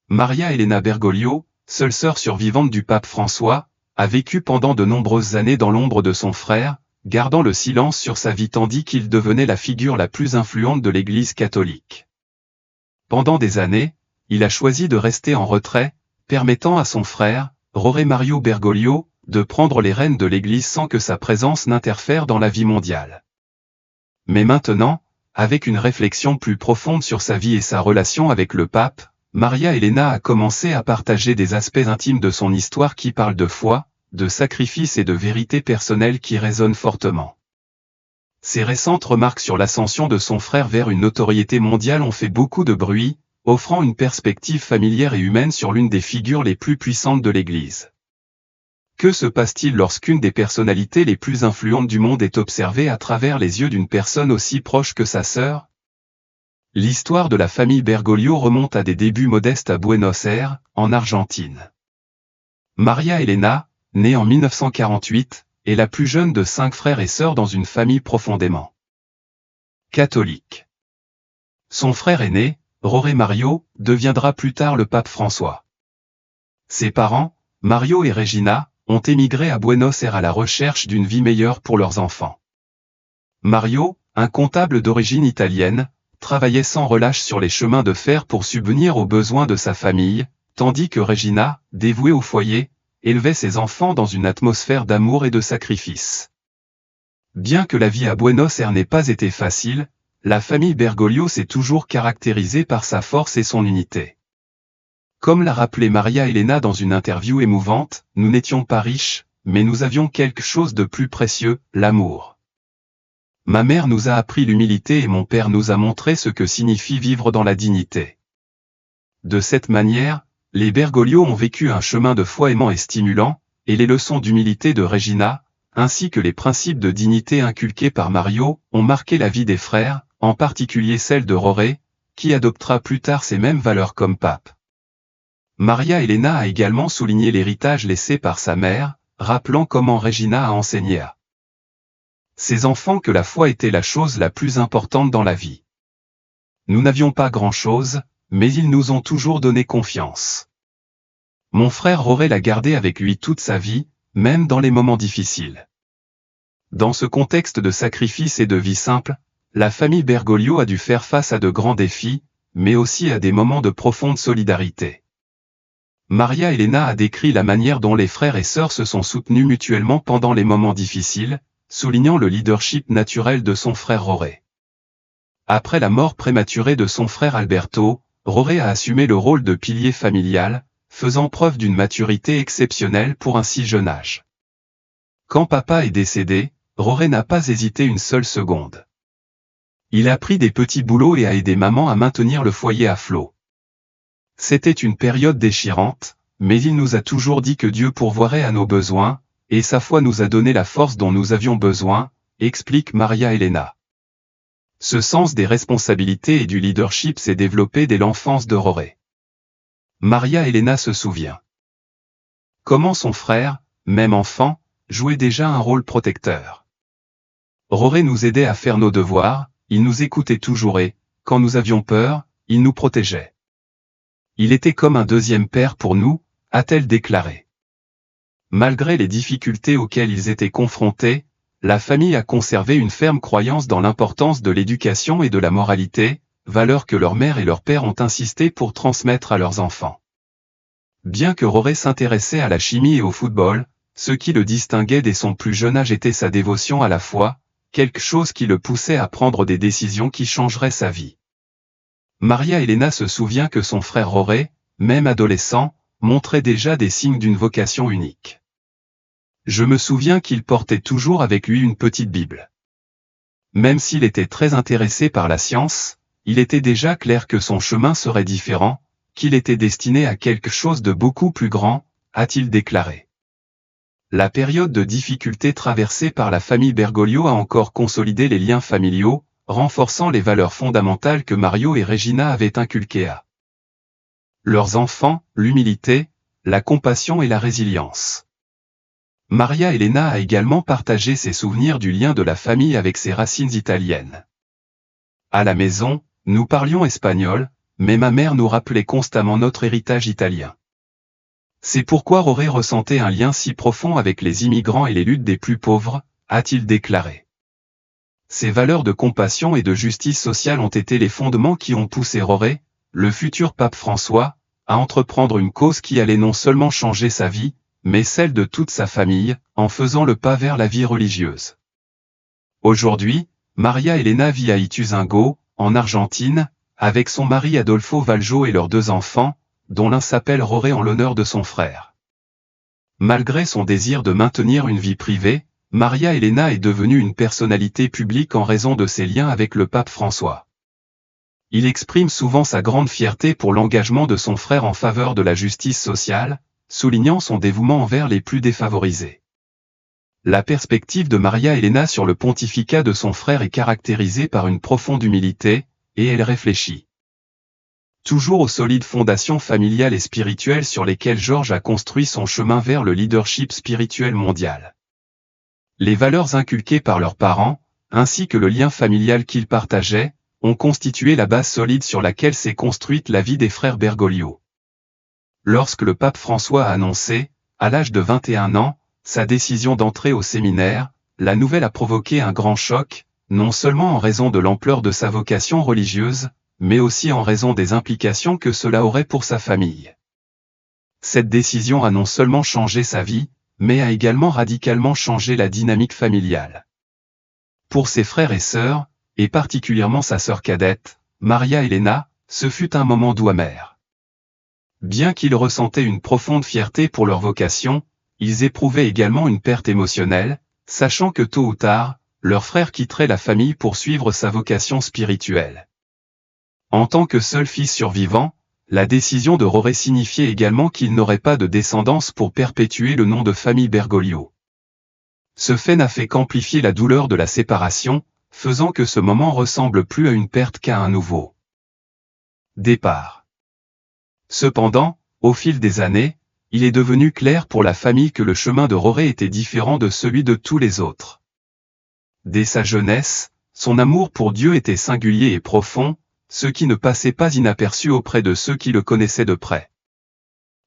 Maria Elena Bergoglio, seule sœur survivante du pape François, a vécu pendant de nombreuses années dans l'ombre de son frère, gardant le silence sur sa vie tandis qu'il devenait la figure la plus influente de l'Église catholique. Pendant des années, il a choisi de rester en retrait, permettant à son frère, Jorge Mario Bergoglio, de prendre les rênes de l'Église sans que sa présence n'interfère dans la vie mondiale. Mais maintenant, avec une réflexion plus profonde sur sa vie et sa relation avec le pape, Maria Elena a commencé à partager des aspects intimes de son histoire qui parlent de foi, de sacrifice et de vérité personnelle qui résonnent fortement. Ses récentes remarques sur l'ascension de son frère vers une notoriété mondiale ont fait beaucoup de bruit, offrant une perspective familière et humaine sur l'une des figures les plus puissantes de l'Église. Que se passe-t-il lorsqu'une des personnalités les plus influentes du monde est observée à travers les yeux d'une personne aussi proche que sa sœur? L'histoire de la famille Bergoglio remonte à des débuts modestes à Buenos Aires, en Argentine. Maria Elena, née en 1948, est la plus jeune de 5 frères et sœurs dans une famille profondément catholique. Son frère aîné, Jorge Mario, deviendra plus tard le pape François. Ses parents, Mario et Regina, ont émigré à Buenos Aires à la recherche d'une vie meilleure pour leurs enfants. Mario, un comptable d'origine italienne, travaillait sans relâche sur les chemins de fer pour subvenir aux besoins de sa famille, tandis que Regina, dévouée au foyer, élevait ses enfants dans une atmosphère d'amour et de sacrifice. Bien que la vie à Buenos Aires n'ait pas été facile, la famille Bergoglio s'est toujours caractérisée par sa force et son unité. Comme l'a rappelé Maria Elena dans une interview émouvante, nous n'étions pas riches, mais nous avions quelque chose de plus précieux, l'amour. Ma mère nous a appris l'humilité et mon père nous a montré ce que signifie vivre dans la dignité. De cette manière, les Bergoglio ont vécu un chemin de foi aimant et stimulant, et les leçons d'humilité de Regina, ainsi que les principes de dignité inculqués par Mario, ont marqué la vie des frères, en particulier celle de Jorge, qui adoptera plus tard ces mêmes valeurs comme pape. Maria Elena a également souligné l'héritage laissé par sa mère, rappelant comment Regina a enseigné à ses enfants que la foi était la chose la plus importante dans la vie. Nous n'avions pas grand-chose, mais ils nous ont toujours donné confiance. Mon frère Jorge l'a gardé avec lui toute sa vie, même dans les moments difficiles. Dans ce contexte de sacrifice et de vie simple, la famille Bergoglio a dû faire face à de grands défis, mais aussi à des moments de profonde solidarité. Maria Elena a décrit la manière dont les frères et sœurs se sont soutenus mutuellement pendant les moments difficiles, soulignant le leadership naturel de son frère Jorge. Après la mort prématurée de son frère Alberto, Jorge a assumé le rôle de pilier familial, faisant preuve d'une maturité exceptionnelle pour un si jeune âge. Quand papa est décédé, Jorge n'a pas hésité une seule seconde. Il a pris des petits boulots et a aidé maman à maintenir le foyer à flot. C'était une période déchirante, mais il nous a toujours dit que Dieu pourvoirait à nos besoins, et sa foi nous a donné la force dont nous avions besoin, explique Maria Elena. Ce sens des responsabilités et du leadership s'est développé dès l'enfance de Jorge. Maria Elena se souvient comment son frère, même enfant, jouait déjà un rôle protecteur. Jorge nous aidait à faire nos devoirs, il nous écoutait toujours et, quand nous avions peur, il nous protégeait. Il était comme un deuxième père pour nous, a-t-elle déclaré. Malgré les difficultés auxquelles ils étaient confrontés, la famille a conservé une ferme croyance dans l'importance de l'éducation et de la moralité, valeurs que leur mère et leur père ont insisté pour transmettre à leurs enfants. Bien que Jorge s'intéressait à la chimie et au football, ce qui le distinguait dès son plus jeune âge était sa dévotion à la foi, quelque chose qui le poussait à prendre des décisions qui changeraient sa vie. Maria Elena se souvient que son frère Jorge, même adolescent, montrait déjà des signes d'une vocation unique. Je me souviens qu'il portait toujours avec lui une petite Bible. Même s'il était très intéressé par la science, il était déjà clair que son chemin serait différent, qu'il était destiné à quelque chose de beaucoup plus grand, a-t-il déclaré. La période de difficulté traversée par la famille Bergoglio a encore consolidé les liens familiaux, renforçant les valeurs fondamentales que Mario et Regina avaient inculquées à leurs enfants, l'humilité, la compassion et la résilience. Maria Elena a également partagé ses souvenirs du lien de la famille avec ses racines italiennes. À la maison, nous parlions espagnol, mais ma mère nous rappelait constamment notre héritage italien. C'est pourquoi Roré ressentait un lien si profond avec les immigrants et les luttes des plus pauvres, a-t-il déclaré. Ces valeurs de compassion et de justice sociale ont été les fondements qui ont poussé Roré, le futur pape François, à entreprendre une cause qui allait non seulement changer sa vie, mais celle de toute sa famille, en faisant le pas vers la vie religieuse. Aujourd'hui, Maria Elena vit à Ituzaingó, en Argentine, avec son mari Adolfo Valjo et leurs 2 enfants, dont l'un s'appelle Roré en l'honneur de son frère. Malgré son désir de maintenir une vie privée, Maria Elena est devenue une personnalité publique en raison de ses liens avec le pape François. Il exprime souvent sa grande fierté pour l'engagement de son frère en faveur de la justice sociale, soulignant son dévouement envers les plus défavorisés. La perspective de Maria Elena sur le pontificat de son frère est caractérisée par une profonde humilité, et elle réfléchit toujours aux solides fondations familiales et spirituelles sur lesquelles Georges a construit son chemin vers le leadership spirituel mondial. Les valeurs inculquées par leurs parents, ainsi que le lien familial qu'ils partageaient, ont constitué la base solide sur laquelle s'est construite la vie des frères Bergoglio. Lorsque le pape François a annoncé, à l'âge de 21 ans, sa décision d'entrer au séminaire, la nouvelle a provoqué un grand choc, non seulement en raison de l'ampleur de sa vocation religieuse, mais aussi en raison des implications que cela aurait pour sa famille. Cette décision a non seulement changé sa vie, mais a également radicalement changé la dynamique familiale. Pour ses frères et sœurs, et particulièrement sa sœur cadette, Maria Elena, ce fut un moment doux amer. Bien qu'ils ressentaient une profonde fierté pour leur vocation, ils éprouvaient également une perte émotionnelle, sachant que tôt ou tard, leur frère quitterait la famille pour suivre sa vocation spirituelle. En tant que seul fils survivant, la décision de Roré signifiait également qu'il n'aurait pas de descendance pour perpétuer le nom de famille Bergoglio. Ce fait n'a fait qu'amplifier la douleur de la séparation, faisant que ce moment ressemble plus à une perte qu'à un nouveau départ. Cependant, au fil des années, il est devenu clair pour la famille que le chemin de Roré était différent de celui de tous les autres. Dès sa jeunesse, son amour pour Dieu était singulier et profond, ce qui ne passait pas inaperçu auprès de ceux qui le connaissaient de près.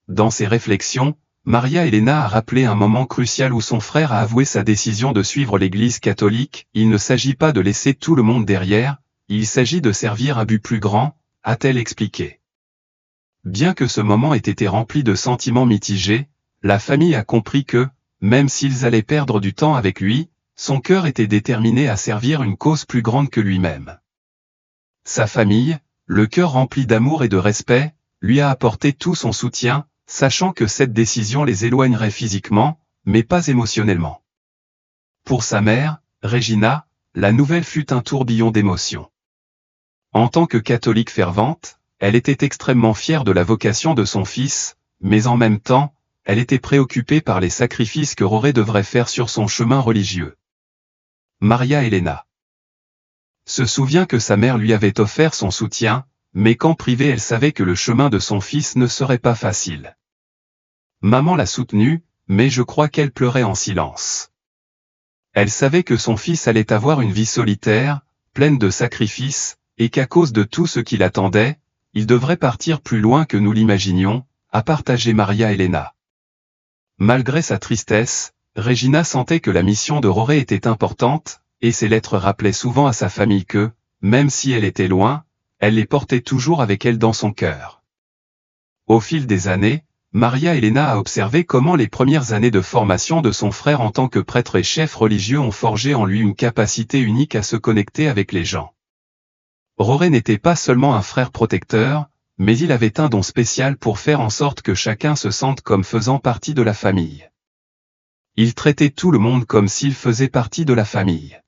Dans ses réflexions, Maria Elena a rappelé un moment crucial où son frère a avoué sa décision de suivre l'Église catholique. Il ne s'agit pas de laisser tout le monde derrière, il s'agit de servir un but plus grand, a-t-elle expliqué. Bien que ce moment ait été rempli de sentiments mitigés, la famille a compris que, même s'ils allaient perdre du temps avec lui, son cœur était déterminé à servir une cause plus grande que lui-même. Sa famille, le cœur rempli d'amour et de respect, lui a apporté tout son soutien, sachant que cette décision les éloignerait physiquement, mais pas émotionnellement. Pour sa mère, Regina, la nouvelle fut un tourbillon d'émotions. En tant que catholique fervente, elle était extrêmement fière de la vocation de son fils, mais en même temps, elle était préoccupée par les sacrifices que Roré devrait faire sur son chemin religieux. Maria Elena se souvient que sa mère lui avait offert son soutien, mais qu'en privé elle savait que le chemin de son fils ne serait pas facile. Maman l'a soutenue, mais je crois qu'elle pleurait en silence. Elle savait que son fils allait avoir une vie solitaire, pleine de sacrifices, et qu'à cause de tout ce qui l'attendait, il devrait partir plus loin que nous l'imaginions, a partagé Maria Elena. Malgré sa tristesse, Regina sentait que la mission de Roré était importante, et ses lettres rappelaient souvent à sa famille que, même si elle était loin, elle les portait toujours avec elle dans son cœur. Au fil des années, Maria Elena a observé comment les premières années de formation de son frère en tant que prêtre et chef religieux ont forgé en lui une capacité unique à se connecter avec les gens. Roré n'était pas seulement un frère protecteur, mais il avait un don spécial pour faire en sorte que chacun se sente comme faisant partie de la famille. Il traitait tout le monde comme s'il faisait partie de la famille.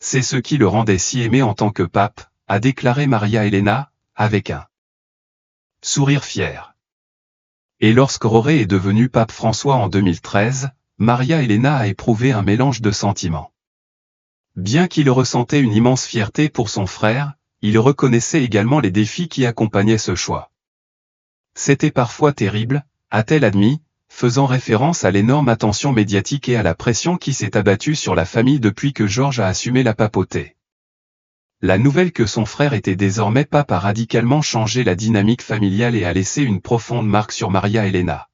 C'est ce qui le rendait si aimé en tant que pape, a déclaré Maria Elena, avec un sourire fier. Et lorsque Roré est devenu pape François en 2013, Maria Elena a éprouvé un mélange de sentiments. Bien qu'il ressentait une immense fierté pour son frère, il reconnaissait également les défis qui accompagnaient ce choix. C'était parfois terrible, a-t-elle admis, faisant référence à l'énorme attention médiatique et à la pression qui s'est abattue sur la famille depuis que Georges a assumé la papauté. La nouvelle que son frère était désormais pape a radicalement changé la dynamique familiale et a laissé une profonde marque sur Maria Elena.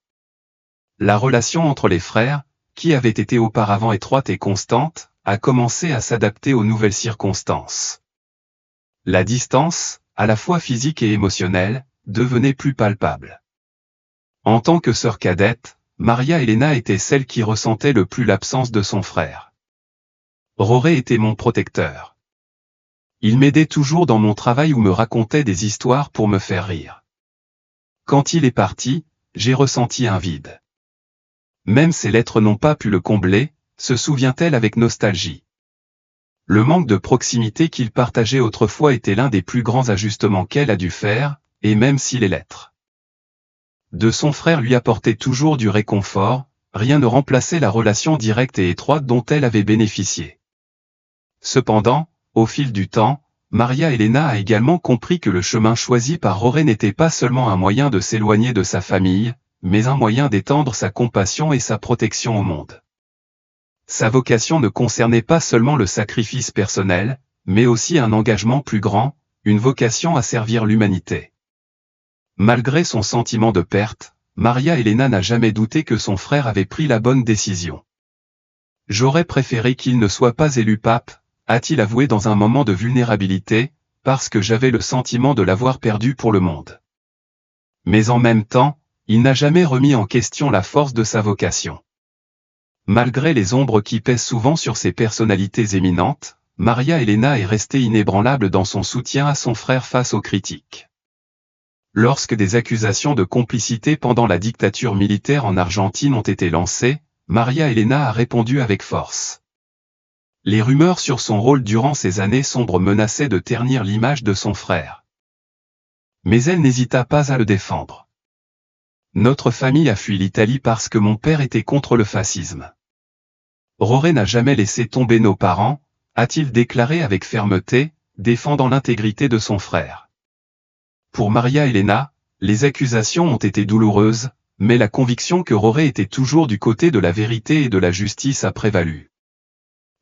La relation entre les frères, qui avait été auparavant étroite et constante, a commencé à s'adapter aux nouvelles circonstances. La distance, à la fois physique et émotionnelle, devenait plus palpable. En tant que sœur cadette, Maria Elena était celle qui ressentait le plus l'absence de son frère. Roré était mon protecteur. Il m'aidait toujours dans mon travail ou me racontait des histoires pour me faire rire. Quand il est parti, j'ai ressenti un vide. Même ses lettres n'ont pas pu le combler, se souvient-elle avec nostalgie. Le manque de proximité qu'il partageait autrefois était l'un des plus grands ajustements qu'elle a dû faire, et même si les lettres de son frère lui apportaient toujours du réconfort, rien ne remplaçait la relation directe et étroite dont elle avait bénéficié. Cependant, au fil du temps, Maria Elena a également compris que le chemin choisi par Roré n'était pas seulement un moyen de s'éloigner de sa famille, mais un moyen d'étendre sa compassion et sa protection au monde. Sa vocation ne concernait pas seulement le sacrifice personnel, mais aussi un engagement plus grand, une vocation à servir l'humanité. Malgré son sentiment de perte, Maria Elena n'a jamais douté que son frère avait pris la bonne décision. « J'aurais préféré qu'il ne soit pas élu pape », a-t-il avoué dans un moment de vulnérabilité, parce que j'avais le sentiment de l'avoir perdu pour le monde. Mais en même temps, il n'a jamais remis en question la force de sa vocation. Malgré les ombres qui pèsent souvent sur ses personnalités éminentes, Maria Elena est restée inébranlable dans son soutien à son frère face aux critiques. Lorsque des accusations de complicité pendant la dictature militaire en Argentine ont été lancées, Maria Elena a répondu avec force. Les rumeurs sur son rôle durant ces années sombres menaçaient de ternir l'image de son frère. Mais elle n'hésita pas à le défendre. Notre famille a fui l'Italie parce que mon père était contre le fascisme. Roré n'a jamais laissé tomber nos parents, a-t-il déclaré avec fermeté, défendant l'intégrité de son frère. Pour Maria Elena, les accusations ont été douloureuses, mais la conviction que Roré était toujours du côté de la vérité et de la justice a prévalu.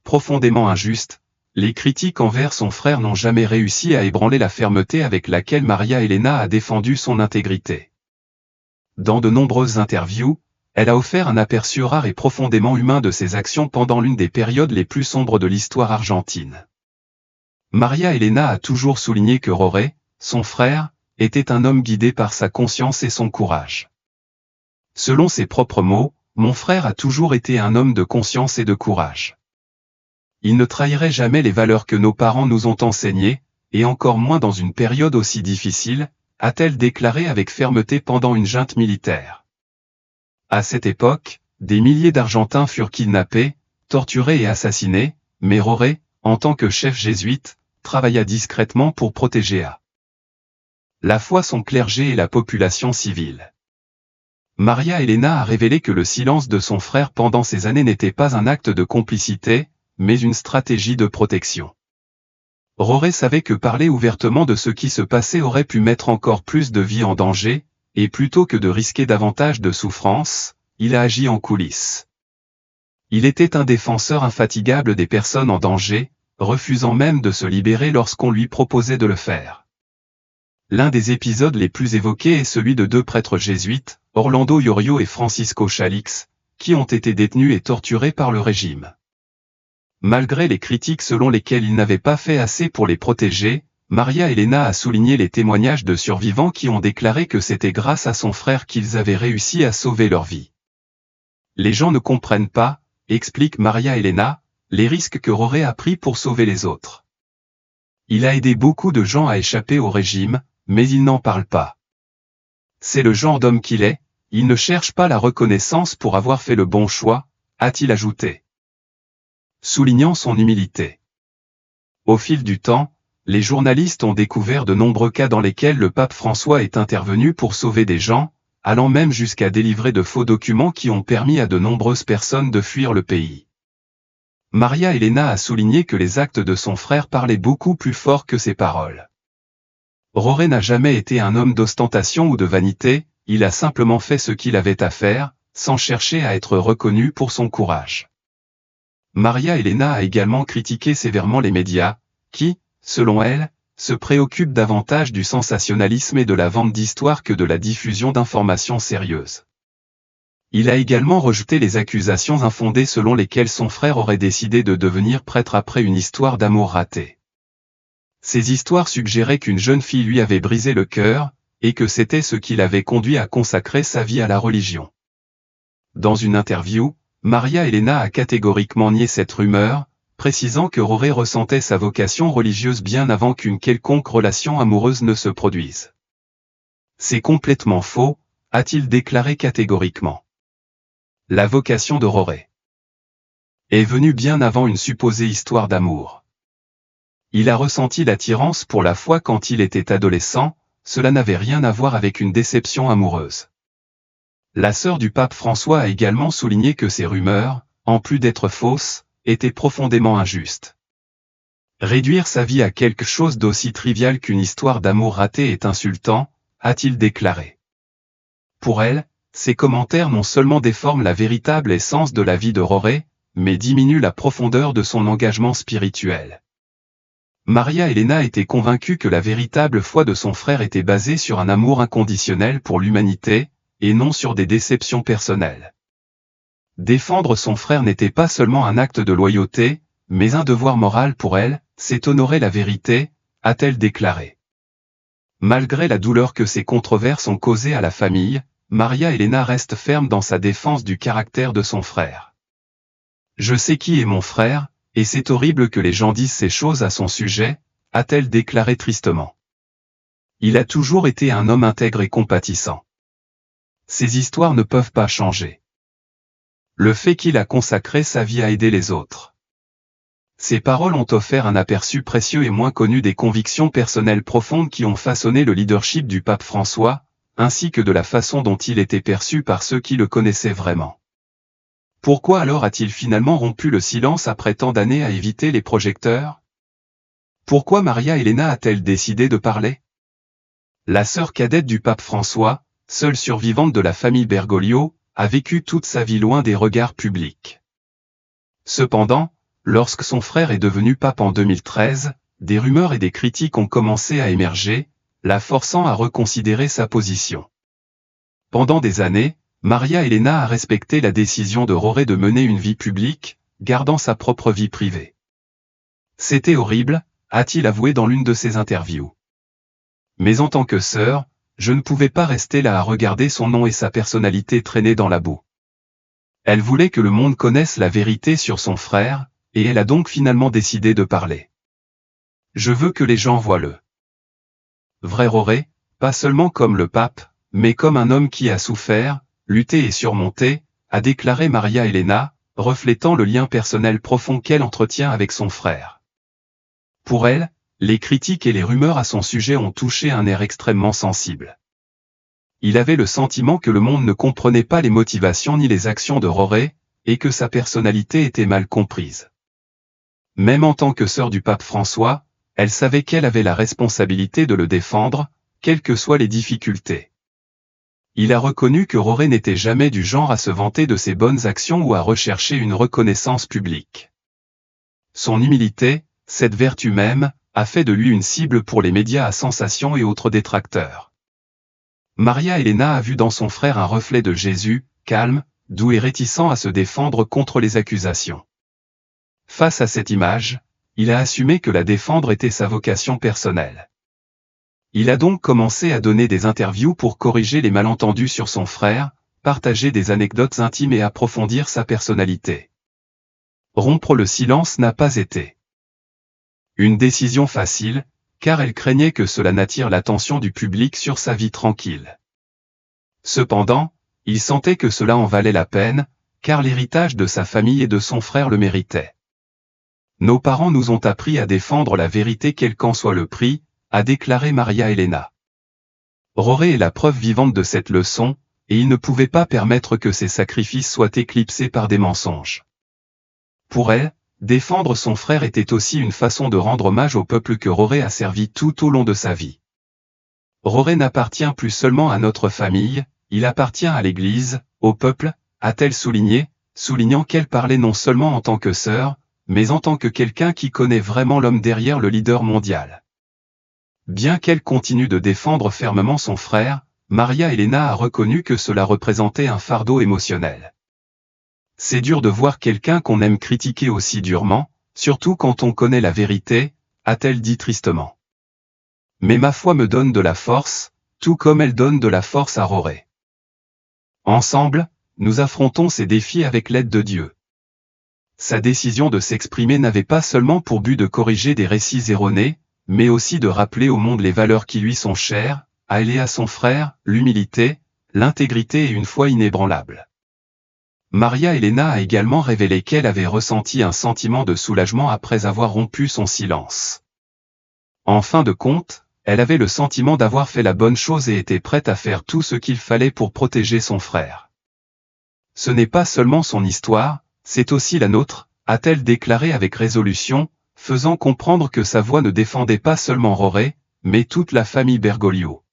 Profondément injuste, les critiques envers son frère n'ont jamais réussi à ébranler la fermeté avec laquelle Maria Elena a défendu son intégrité. Dans de nombreuses interviews, elle a offert un aperçu rare et profondément humain de ses actions pendant l'une des périodes les plus sombres de l'histoire argentine. Maria Elena a toujours souligné que Roré, son frère, était un homme guidé par sa conscience et son courage. Selon ses propres mots, « Mon frère a toujours été un homme de conscience et de courage. Il ne trahirait jamais les valeurs que nos parents nous ont enseignées, et encore moins dans une période aussi difficile », a-t-elle déclaré avec fermeté pendant une junte militaire. À cette époque, des milliers d'Argentins furent kidnappés, torturés et assassinés, mais Roré, en tant que chef jésuite, travailla discrètement pour protéger à la fois son clergé et la population civile. Maria Elena a révélé que le silence de son frère pendant ces années n'était pas un acte de complicité, mais une stratégie de protection. Roré savait que parler ouvertement de ce qui se passait aurait pu mettre encore plus de vies en danger, et plutôt que de risquer davantage de souffrance, il a agi en coulisses. Il était un défenseur infatigable des personnes en danger, refusant même de se libérer lorsqu'on lui proposait de le faire. L'un des épisodes les plus évoqués est celui de deux prêtres jésuites, Orlando Yorio et Francisco Chalix, qui ont été détenus et torturés par le régime. Malgré les critiques selon lesquelles il n'avait pas fait assez pour les protéger, Maria Elena a souligné les témoignages de survivants qui ont déclaré que c'était grâce à son frère qu'ils avaient réussi à sauver leur vie. Les gens ne comprennent pas, explique Maria Elena, les risques que Roré a pris pour sauver les autres. Il a aidé beaucoup de gens à échapper au régime, mais il n'en parle pas. C'est le genre d'homme qu'il est, il ne cherche pas la reconnaissance pour avoir fait le bon choix, a-t-il ajouté. Soulignant son humilité. Au fil du temps, les journalistes ont découvert de nombreux cas dans lesquels le pape François est intervenu pour sauver des gens, allant même jusqu'à délivrer de faux documents qui ont permis à de nombreuses personnes de fuir le pays. Maria Elena a souligné que les actes de son frère parlaient beaucoup plus fort que ses paroles. Roré n'a jamais été un homme d'ostentation ou de vanité, il a simplement fait ce qu'il avait à faire, sans chercher à être reconnu pour son courage. Maria Elena a également critiqué sévèrement les médias, qui, selon elle, se préoccupe davantage du sensationnalisme et de la vente d'histoires que de la diffusion d'informations sérieuses. Il a également rejeté les accusations infondées selon lesquelles son frère aurait décidé de devenir prêtre après une histoire d'amour ratée. Ces histoires suggéraient qu'une jeune fille lui avait brisé le cœur, et que c'était ce qui l'avait conduit à consacrer sa vie à la religion. Dans une interview, Maria Elena a catégoriquement nié cette rumeur, précisant que Roré ressentait sa vocation religieuse bien avant qu'une quelconque relation amoureuse ne se produise. C'est complètement faux, a-t-il déclaré catégoriquement. La vocation de Roré est venue bien avant une supposée histoire d'amour. Il a ressenti l'attirance pour la foi quand il était adolescent, cela n'avait rien à voir avec une déception amoureuse. La sœur du pape François a également souligné que ces rumeurs, en plus d'être fausses, étaient profondément injustes. Réduire sa vie à quelque chose d'aussi trivial qu'une histoire d'amour ratée est insultant, a-t-il déclaré. Pour elle, ces commentaires non seulement déforment la véritable essence de la vie de Roré, mais diminuent la profondeur de son engagement spirituel. Maria Elena était convaincue que la véritable foi de son frère était basée sur un amour inconditionnel pour l'humanité, et non sur des déceptions personnelles. Défendre son frère n'était pas seulement un acte de loyauté, mais un devoir moral pour elle, c'est honorer la vérité, a-t-elle déclaré. Malgré la douleur que ces controverses ont causée à la famille, Maria Elena reste ferme dans sa défense du caractère de son frère. Je sais qui est mon frère, et c'est horrible que les gens disent ces choses à son sujet, a-t-elle déclaré tristement. Il a toujours été un homme intègre et compatissant. Ces histoires ne peuvent pas changer. Le fait qu'il a consacré sa vie à aider les autres. Ces paroles ont offert un aperçu précieux et moins connu des convictions personnelles profondes qui ont façonné le leadership du pape François, ainsi que de la façon dont il était perçu par ceux qui le connaissaient vraiment. Pourquoi alors a-t-il finalement rompu le silence après tant d'années à éviter les projecteurs? Pourquoi Maria Elena a-t-elle décidé de parler? La sœur cadette du pape François, seule survivante de la famille Bergoglio, a vécu toute sa vie loin des regards publics. Cependant, lorsque son frère est devenu pape en 2013, des rumeurs et des critiques ont commencé à émerger, la forçant à reconsidérer sa position. Pendant des années, Maria Elena a respecté la décision de Roré de mener une vie publique, gardant sa propre vie privée. C'était horrible, a-t-il avoué dans l'une de ses interviews. Mais en tant que sœur, je ne pouvais pas rester là à regarder son nom et sa personnalité traîner dans la boue. Elle voulait que le monde connaisse la vérité sur son frère, et elle a donc finalement décidé de parler. Je veux que les gens voient le vrai Roré, pas seulement comme le pape, mais comme un homme qui a souffert, lutté et surmonté, a déclaré Maria Elena, reflétant le lien personnel profond qu'elle entretient avec son frère. Pour elle, les critiques et les rumeurs à son sujet ont touché un nerf extrêmement sensible. Il avait le sentiment que le monde ne comprenait pas les motivations ni les actions de Roré, et que sa personnalité était mal comprise. Même en tant que sœur du pape François, elle savait qu'elle avait la responsabilité de le défendre, quelles que soient les difficultés. Il a reconnu que Roré n'était jamais du genre à se vanter de ses bonnes actions ou à rechercher une reconnaissance publique. Son humilité, cette vertu même, a fait de lui une cible pour les médias à sensation et autres détracteurs. Maria Elena a vu dans son frère un reflet de Jésus, calme, doux et réticent à se défendre contre les accusations. Face à cette image, il a assumé que la défendre était sa vocation personnelle. Il a donc commencé à donner des interviews pour corriger les malentendus sur son frère, partager des anecdotes intimes et approfondir sa personnalité. Rompre le silence n'a pas été une décision facile, car elle craignait que cela n'attire l'attention du public sur sa vie tranquille. Cependant, il sentait que cela en valait la peine, car l'héritage de sa famille et de son frère le méritait. Nos parents nous ont appris à défendre la vérité quel qu'en soit le prix, a déclaré Maria Elena. Roré est la preuve vivante de cette leçon, et il ne pouvait pas permettre que ses sacrifices soient éclipsés par des mensonges. Pour elle, défendre son frère était aussi une façon de rendre hommage au peuple que Roré a servi tout au long de sa vie. Roré n'appartient plus seulement à notre famille, il appartient à l'Église, au peuple, a-t-elle souligné, soulignant qu'elle parlait non seulement en tant que sœur, mais en tant que quelqu'un qui connaît vraiment l'homme derrière le leader mondial. Bien qu'elle continue de défendre fermement son frère, Maria Elena a reconnu que cela représentait un fardeau émotionnel. C'est dur de voir quelqu'un qu'on aime critiquer aussi durement, surtout quand on connaît la vérité, a-t-elle dit tristement. Mais ma foi me donne de la force, tout comme elle donne de la force à Roré. Ensemble, nous affrontons ces défis avec l'aide de Dieu. Sa décision de s'exprimer n'avait pas seulement pour but de corriger des récits erronés, mais aussi de rappeler au monde les valeurs qui lui sont chères, à elle et à son frère, l'humilité, l'intégrité et une foi inébranlable. Maria Elena a également révélé qu'elle avait ressenti un sentiment de soulagement après avoir rompu son silence. En fin de compte, elle avait le sentiment d'avoir fait la bonne chose et était prête à faire tout ce qu'il fallait pour protéger son frère. Ce n'est pas seulement son histoire, c'est aussi la nôtre, a-t-elle déclaré avec résolution, faisant comprendre que sa voix ne défendait pas seulement Roré, mais toute la famille Bergoglio.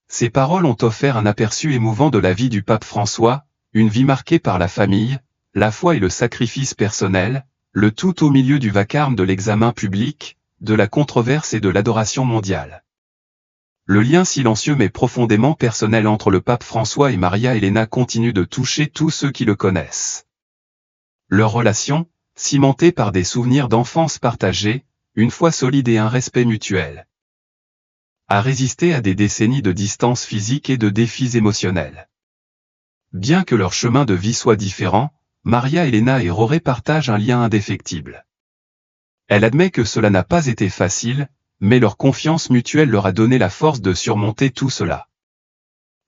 Ces paroles ont offert un aperçu émouvant de la vie du pape François, une vie marquée par la famille, la foi et le sacrifice personnel, le tout au milieu du vacarme de l'examen public, de la controverse et de l'adoration mondiale. Le lien silencieux mais profondément personnel entre le pape François et Maria Elena continue de toucher tous ceux qui le connaissent. Leur relation, cimentée par des souvenirs d'enfance partagés, une foi solide et un respect mutuel, a résisté à des décennies de distance physique et de défis émotionnels. Bien que leur chemin de vie soit différent, Maria Elena et Roré partagent un lien indéfectible. Elle admet que cela n'a pas été facile, mais leur confiance mutuelle leur a donné la force de surmonter tout cela.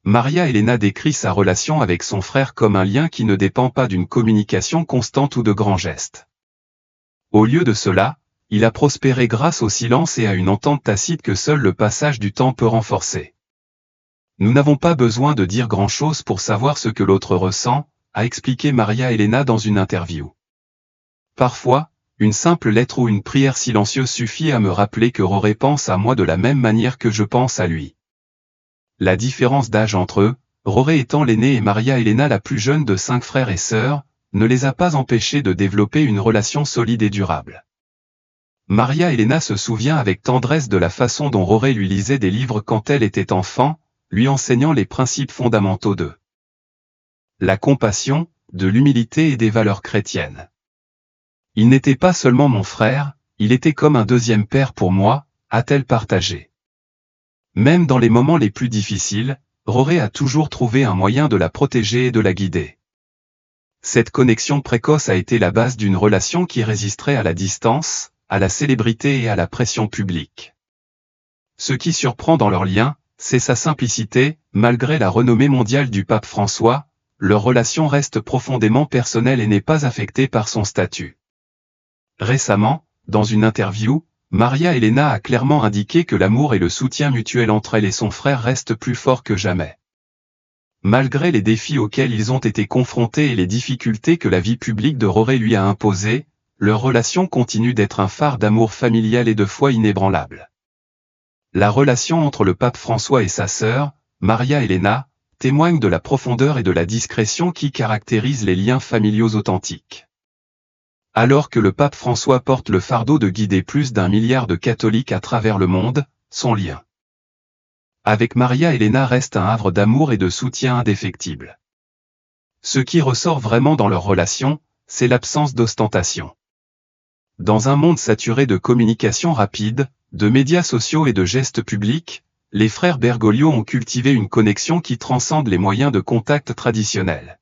Maria Elena décrit sa relation avec son frère comme un lien qui ne dépend pas d'une communication constante ou de grands gestes. Au lieu de cela, il a prospéré grâce au silence et à une entente tacite que seul le passage du temps peut renforcer. Nous n'avons pas besoin de dire grand-chose pour savoir ce que l'autre ressent, a expliqué Maria Elena dans une interview. Parfois, une simple lettre ou une prière silencieuse suffit à me rappeler que Roré pense à moi de la même manière que je pense à lui. La différence d'âge entre eux, Roré étant l'aîné et Maria Elena la plus jeune de 5 frères et sœurs, ne les a pas empêchés de développer une relation solide et durable. Maria Elena se souvient avec tendresse de la façon dont Roré lui lisait des livres quand elle était enfant, lui enseignant les principes fondamentaux de la compassion, de l'humilité et des valeurs chrétiennes. Il n'était pas seulement mon frère, il était comme un deuxième père pour moi, a-t-elle partagé. Même dans les moments les plus difficiles, Roré a toujours trouvé un moyen de la protéger et de la guider. Cette connexion précoce a été la base d'une relation qui résisterait à la distance, à la célébrité et à la pression publique. Ce qui surprend dans leur lien, c'est sa simplicité, malgré la renommée mondiale du pape François, leur relation reste profondément personnelle et n'est pas affectée par son statut. Récemment, dans une interview, Maria Elena a clairement indiqué que l'amour et le soutien mutuel entre elle et son frère restent plus forts que jamais. Malgré les défis auxquels ils ont été confrontés et les difficultés que la vie publique de Roré lui a imposées, leur relation continue d'être un phare d'amour familial et de foi inébranlable. La relation entre le pape François et sa sœur, Maria Elena, témoigne de la profondeur et de la discrétion qui caractérisent les liens familiaux authentiques. Alors que le pape François porte le fardeau de guider plus d'1 milliard de catholiques à travers le monde, son lien avec Maria Elena reste un havre d'amour et de soutien indéfectible. Ce qui ressort vraiment dans leur relation, c'est l'absence d'ostentation. Dans un monde saturé de communication rapide, de médias sociaux et de gestes publics, les frères Bergoglio ont cultivé une connexion qui transcende les moyens de contact traditionnels.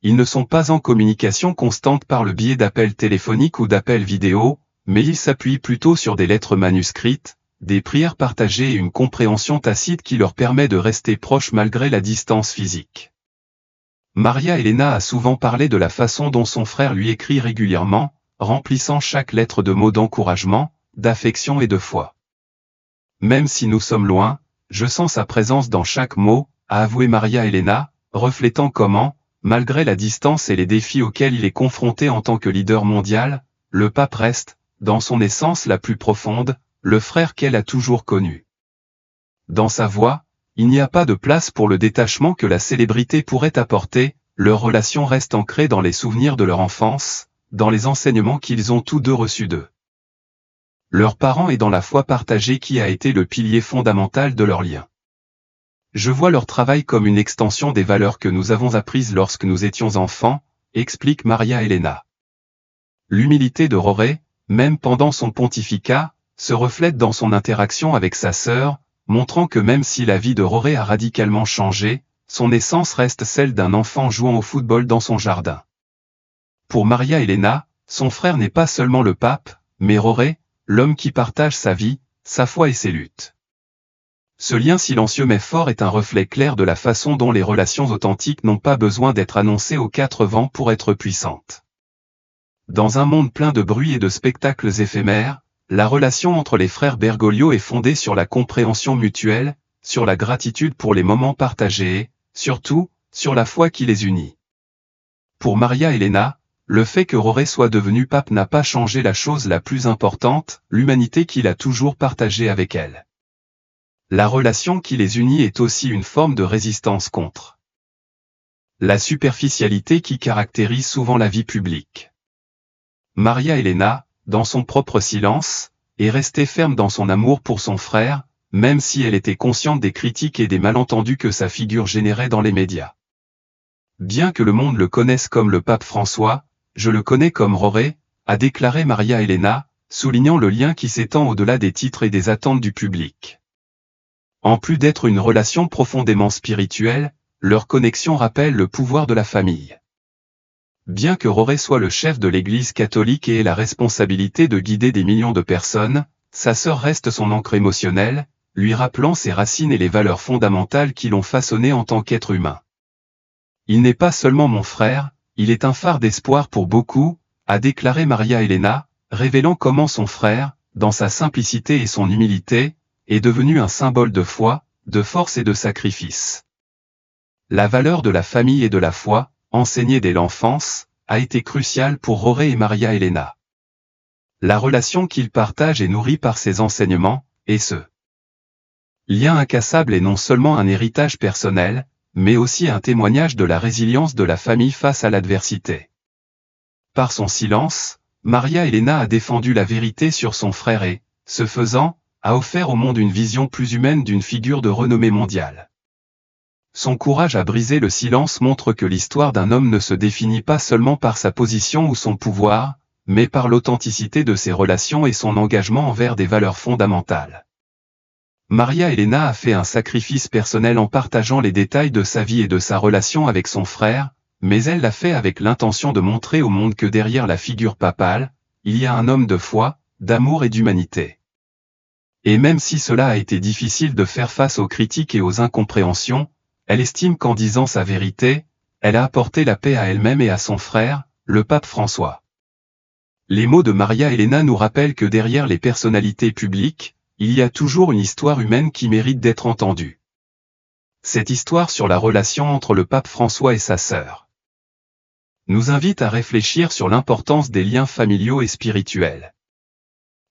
Ils ne sont pas en communication constante par le biais d'appels téléphoniques ou d'appels vidéo, mais ils s'appuient plutôt sur des lettres manuscrites, des prières partagées et une compréhension tacite qui leur permet de rester proches malgré la distance physique. Maria Elena a souvent parlé de la façon dont son frère lui écrit régulièrement, remplissant chaque lettre de mots d'encouragement, d'affection et de foi. Même si nous sommes loin, je sens sa présence dans chaque mot, a avoué Maria Elena, reflétant comment, malgré la distance et les défis auxquels il est confronté en tant que leader mondial, le pape reste, dans son essence la plus profonde, le frère qu'elle a toujours connu. Dans sa voix, il n'y a pas de place pour le détachement que la célébrité pourrait apporter, leur relation reste ancrée dans les souvenirs de leur enfance, dans les enseignements qu'ils ont tous deux reçus d'eux. Leurs parents et dans la foi partagée qui a été le pilier fondamental de leur lien. Je vois leur travail comme une extension des valeurs que nous avons apprises lorsque nous étions enfants, explique Maria Elena. L'humilité de Roré, même pendant son pontificat, se reflète dans son interaction avec sa sœur, montrant que même si la vie de Roré a radicalement changé, son essence reste celle d'un enfant jouant au football dans son jardin. Pour Maria Elena, son frère n'est pas seulement le pape, mais Roré, l'homme qui partage sa vie, sa foi et ses luttes. Ce lien silencieux mais fort est un reflet clair de la façon dont les relations authentiques n'ont pas besoin d'être annoncées aux quatre vents pour être puissantes. Dans un monde plein de bruit et de spectacles éphémères, la relation entre les frères Bergoglio est fondée sur la compréhension mutuelle, sur la gratitude pour les moments partagés et, surtout, sur la foi qui les unit. Pour Maria Elena, le fait que Roré soit devenu pape n'a pas changé la chose la plus importante, l'humanité qu'il a toujours partagée avec elle. La relation qui les unit est aussi une forme de résistance contre la superficialité qui caractérise souvent la vie publique. Maria Elena, dans son propre silence, est restée ferme dans son amour pour son frère, même si elle était consciente des critiques et des malentendus que sa figure générait dans les médias. Bien que le monde le connaisse comme le pape François, je le connais comme Roré, a déclaré Maria Elena, soulignant le lien qui s'étend au-delà des titres et des attentes du public. En plus d'être une relation profondément spirituelle, leur connexion rappelle le pouvoir de la famille. Bien que Roré soit le chef de l'Église catholique et ait la responsabilité de guider des millions de personnes, sa sœur reste son ancre émotionnelle, lui rappelant ses racines et les valeurs fondamentales qui l'ont façonné en tant qu'être humain. Il n'est pas seulement mon frère, il est un phare d'espoir pour beaucoup, a déclaré Maria Elena, révélant comment son frère, dans sa simplicité et son humilité, est devenu un symbole de foi, de force et de sacrifice. La valeur de la famille et de la foi, enseignée dès l'enfance, a été cruciale pour Roré et Maria Elena. La relation qu'ils partagent est nourrie par ces enseignements, et ce lien incassable est non seulement un héritage personnel, mais aussi un témoignage de la résilience de la famille face à l'adversité. Par son silence, Maria Elena a défendu la vérité sur son frère et, ce faisant, a offert au monde une vision plus humaine d'une figure de renommée mondiale. Son courage à briser le silence montre que l'histoire d'un homme ne se définit pas seulement par sa position ou son pouvoir, mais par l'authenticité de ses relations et son engagement envers des valeurs fondamentales. Maria Elena a fait un sacrifice personnel en partageant les détails de sa vie et de sa relation avec son frère, mais elle l'a fait avec l'intention de montrer au monde que derrière la figure papale, il y a un homme de foi, d'amour et d'humanité. Et même si cela a été difficile de faire face aux critiques et aux incompréhensions, elle estime qu'en disant sa vérité, elle a apporté la paix à elle-même et à son frère, le pape François. Les mots de Maria Elena nous rappellent que derrière les personnalités publiques, il y a toujours une histoire humaine qui mérite d'être entendue. Cette histoire sur la relation entre le pape François et sa sœur nous invite à réfléchir sur l'importance des liens familiaux et spirituels.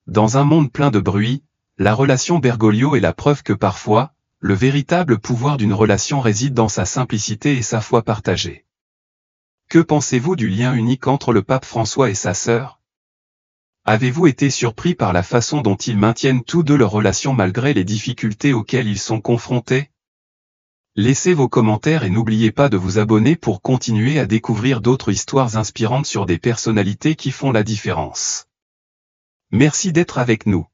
Dans un monde plein de bruit, la relation Bergoglio est la preuve que parfois, le véritable pouvoir d'une relation réside dans sa simplicité et sa foi partagée. Que pensez-vous du lien unique entre le pape François et sa sœur? Avez-vous été surpris par la façon dont ils maintiennent tous deux leur relation malgré les difficultés auxquelles ils sont confrontés? Laissez vos commentaires et n'oubliez pas de vous abonner pour continuer à découvrir d'autres histoires inspirantes sur des personnalités qui font la différence. Merci d'être avec nous.